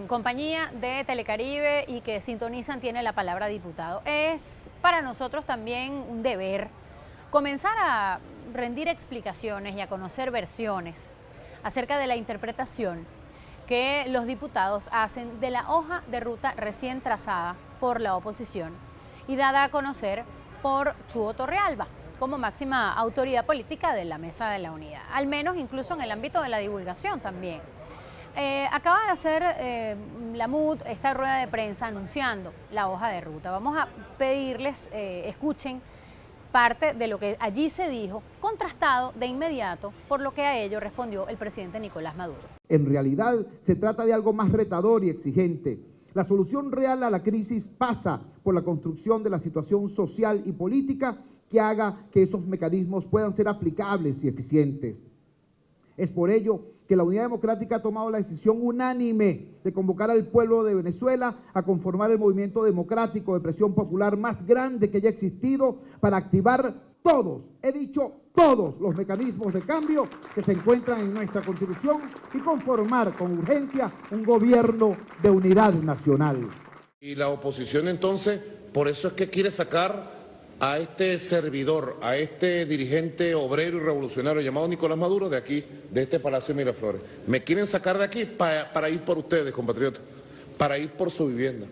compañía de Telecaribe y que sintonizan Tiene la Palabra Diputado. Es para nosotros también un deber comenzar a rendir explicaciones y a conocer versiones acerca de la interpretación que los diputados hacen de la hoja de ruta recién trazada por la oposición y dada a conocer por Chuo Torrealba como máxima autoridad política de la Mesa de la Unidad, al menos incluso en el ámbito de la divulgación también. Acaba de hacer la MUD esta rueda de prensa anunciando la hoja de ruta. Vamos a pedirles, escuchen parte de lo que allí se dijo, contrastado de inmediato por lo que a ello respondió el presidente Nicolás Maduro. En realidad se trata de algo más retador y exigente. La solución real a la crisis pasa por la construcción de la situación social y política que haga que esos mecanismos puedan ser aplicables y eficientes. Es por ello que la Unidad Democrática ha tomado la decisión unánime de convocar al pueblo de Venezuela a conformar el movimiento democrático de presión popular más grande que haya existido para activar todos, he dicho todos, los mecanismos de cambio que se encuentran en nuestra Constitución y conformar con urgencia un gobierno de unidad nacional. Y la oposición entonces, por eso es que quiere sacar a este servidor, a este dirigente obrero y revolucionario llamado Nicolás Maduro de aquí, de este Palacio de Miraflores. Me quieren sacar de aquí para ir por ustedes, compatriotas, para ir por su vivienda.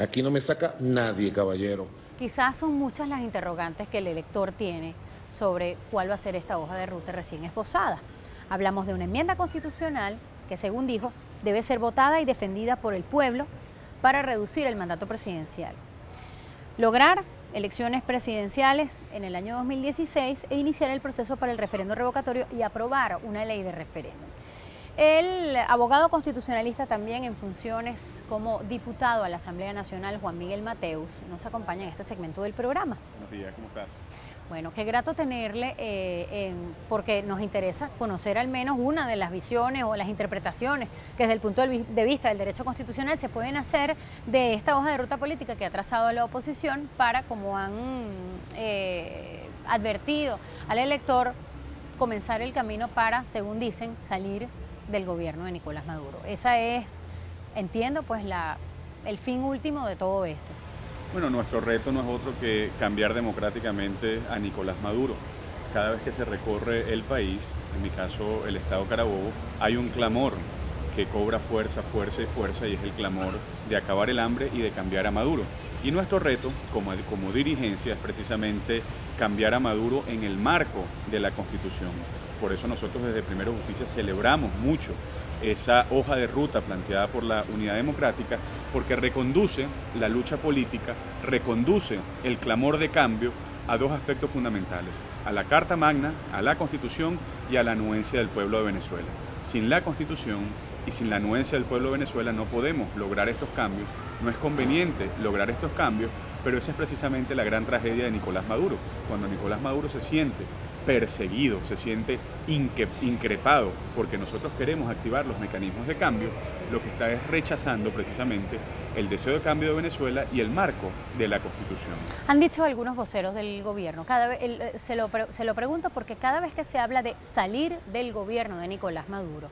Aquí no me saca nadie, caballero. Quizás son muchas las interrogantes que el elector tiene sobre cuál va a ser esta hoja de ruta recién esbozada. Hablamos de una enmienda constitucional que, según dijo, debe ser votada y defendida por el pueblo para reducir el mandato presidencial, lograr elecciones presidenciales en el año 2016 e iniciar el proceso para el referendo revocatorio y aprobar una ley de referéndum. El abogado constitucionalista también en funciones como diputado a la Asamblea Nacional, Juan Miguel Mateus, nos acompaña en este segmento del programa. Buenos días, ¿cómo estás? Bueno, qué grato tenerle, porque nos interesa conocer al menos una de las visiones o las interpretaciones que desde el punto de vista del derecho constitucional se pueden hacer de esta hoja de ruta política que ha trazado la oposición para, como han advertido al elector, comenzar el camino para, según dicen, salir del gobierno de Nicolás Maduro. Esa es, entiendo, pues el fin último de todo esto. Bueno, nuestro reto no es otro que cambiar democráticamente a Nicolás Maduro. Cada vez que se recorre el país, en mi caso el estado Carabobo, hay un clamor que cobra fuerza, fuerza y fuerza, y es el clamor de acabar el hambre y de cambiar a Maduro. Y nuestro reto como dirigencia es precisamente cambiar a Maduro en el marco de la Constitución. Por eso nosotros desde Primero Justicia celebramos mucho esa hoja de ruta planteada por la Unidad Democrática, porque reconduce la lucha política, reconduce el clamor de cambio a dos aspectos fundamentales: a la Carta Magna, a la Constitución y a la anuencia del pueblo de Venezuela. Sin la Constitución y sin la anuencia del pueblo de Venezuela no podemos lograr estos cambios, no es conveniente lograr estos cambios, pero esa es precisamente la gran tragedia de Nicolás Maduro. Cuando Nicolás Maduro se siente perseguido, se siente increpado porque nosotros queremos activar los mecanismos de cambio, lo que está es rechazando precisamente el deseo de cambio de Venezuela y el marco de la Constitución. Han dicho algunos voceros del gobierno, se lo pregunto porque cada vez que se habla de salir del gobierno de Nicolás Maduro,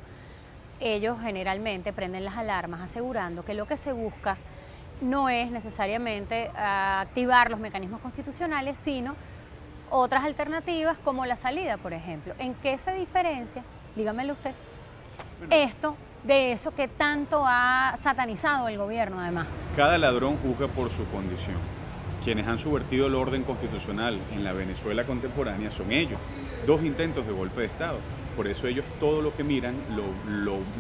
ellos generalmente prenden las alarmas asegurando que lo que se busca no es necesariamente activar los mecanismos constitucionales, sino otras alternativas como la salida, por ejemplo. ¿En qué se diferencia, dígamelo usted, esto de eso que tanto ha satanizado el gobierno además? Cada ladrón juzga por su condición. Quienes han subvertido el orden constitucional en la Venezuela contemporánea son ellos. 2 intentos de golpe de Estado. Por eso ellos todo lo que miran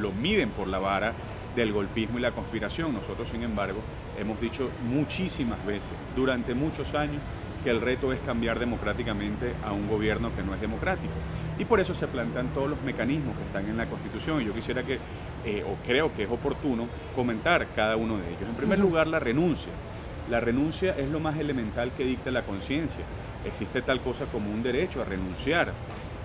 lo miden por la vara del golpismo y la conspiración. Nosotros, sin embargo, hemos dicho muchísimas veces, durante muchos años, que el reto es cambiar democráticamente a un gobierno que no es democrático. Y por eso se plantean todos los mecanismos que están en la Constitución. Y yo quisiera o creo que es oportuno, comentar cada uno de ellos. En primer lugar, la renuncia. La renuncia es lo más elemental que dicta la conciencia. Existe tal cosa como un derecho a renunciar.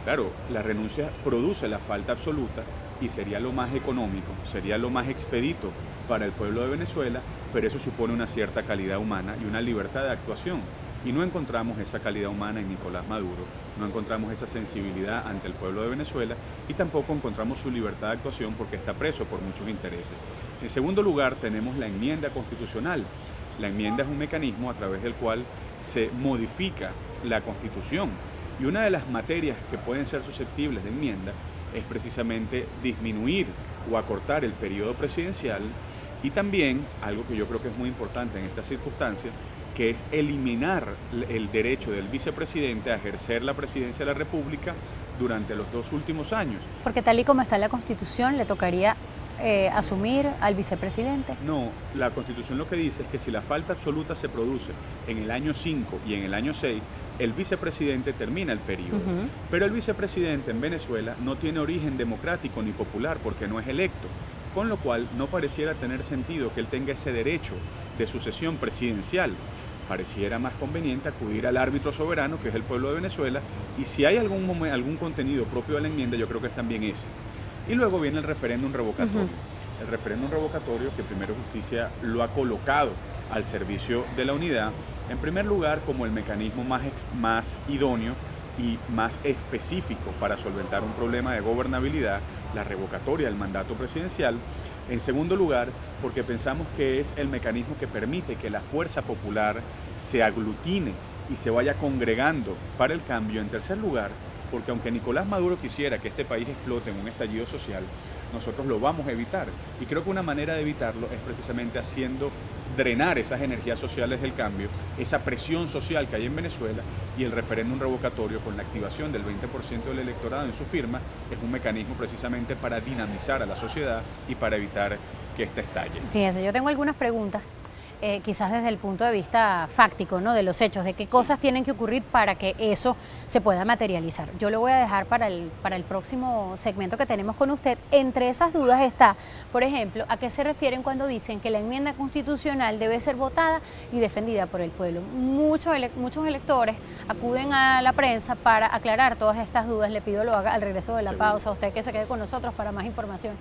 Claro, la renuncia produce la falta absoluta y sería lo más económico, sería lo más expedito para el pueblo de Venezuela, pero eso supone una cierta calidad humana y una libertad de actuación. Y no encontramos esa calidad humana en Nicolás Maduro, no encontramos esa sensibilidad ante el pueblo de Venezuela y tampoco encontramos su libertad de actuación porque está preso por muchos intereses. En segundo lugar, tenemos la enmienda constitucional. La enmienda es un mecanismo a través del cual se modifica la Constitución. Y una de las materias que pueden ser susceptibles de enmienda es precisamente disminuir o acortar el periodo presidencial y también, algo que yo creo que es muy importante en estas circunstancias, que es eliminar el derecho del vicepresidente a ejercer la presidencia de la República durante los 2 últimos años. Porque tal y como está la Constitución, le tocaría asumir al vicepresidente. No, la Constitución lo que dice es que si la falta absoluta se produce en el año 5 y en el año 6, el vicepresidente termina el periodo. Pero el vicepresidente en Venezuela no tiene origen democrático ni popular porque no es electo, con lo cual no pareciera tener sentido que él tenga ese derecho de sucesión presidencial. Pareciera más conveniente acudir al árbitro soberano, que es el pueblo de Venezuela, y si hay algún contenido propio de la enmienda, yo creo que es también ese. Y luego viene el referéndum revocatorio. El referéndum revocatorio que Primero Justicia lo ha colocado al servicio de la unidad, en primer lugar como el mecanismo más idóneo y más específico para solventar un problema de gobernabilidad, la revocatoria del mandato presidencial. En segundo lugar, porque pensamos que es el mecanismo que permite que la fuerza popular se aglutine y se vaya congregando para el cambio. En tercer lugar, porque aunque Nicolás Maduro quisiera que este país explote en un estallido social, nosotros lo vamos a evitar. Y creo que una manera de evitarlo es precisamente haciendo drenar esas energías sociales del cambio, esa presión social que hay en Venezuela, y el referéndum revocatorio con la activación del 20% del electorado en su firma es un mecanismo precisamente para dinamizar a la sociedad y para evitar que ésta estalle. Fíjense, yo tengo algunas preguntas. Quizás desde el punto de vista fáctico, ¿no? De los hechos, de qué cosas tienen que ocurrir para que eso se pueda materializar. Yo lo voy a dejar para el próximo segmento que tenemos con usted. Entre esas dudas está, por ejemplo, a qué se refieren cuando dicen que la enmienda constitucional debe ser votada y defendida por el pueblo. Muchos electores acuden a la prensa para aclarar todas estas dudas. Le pido lo haga al regreso de la pausa. Usted que se quede con nosotros para más información.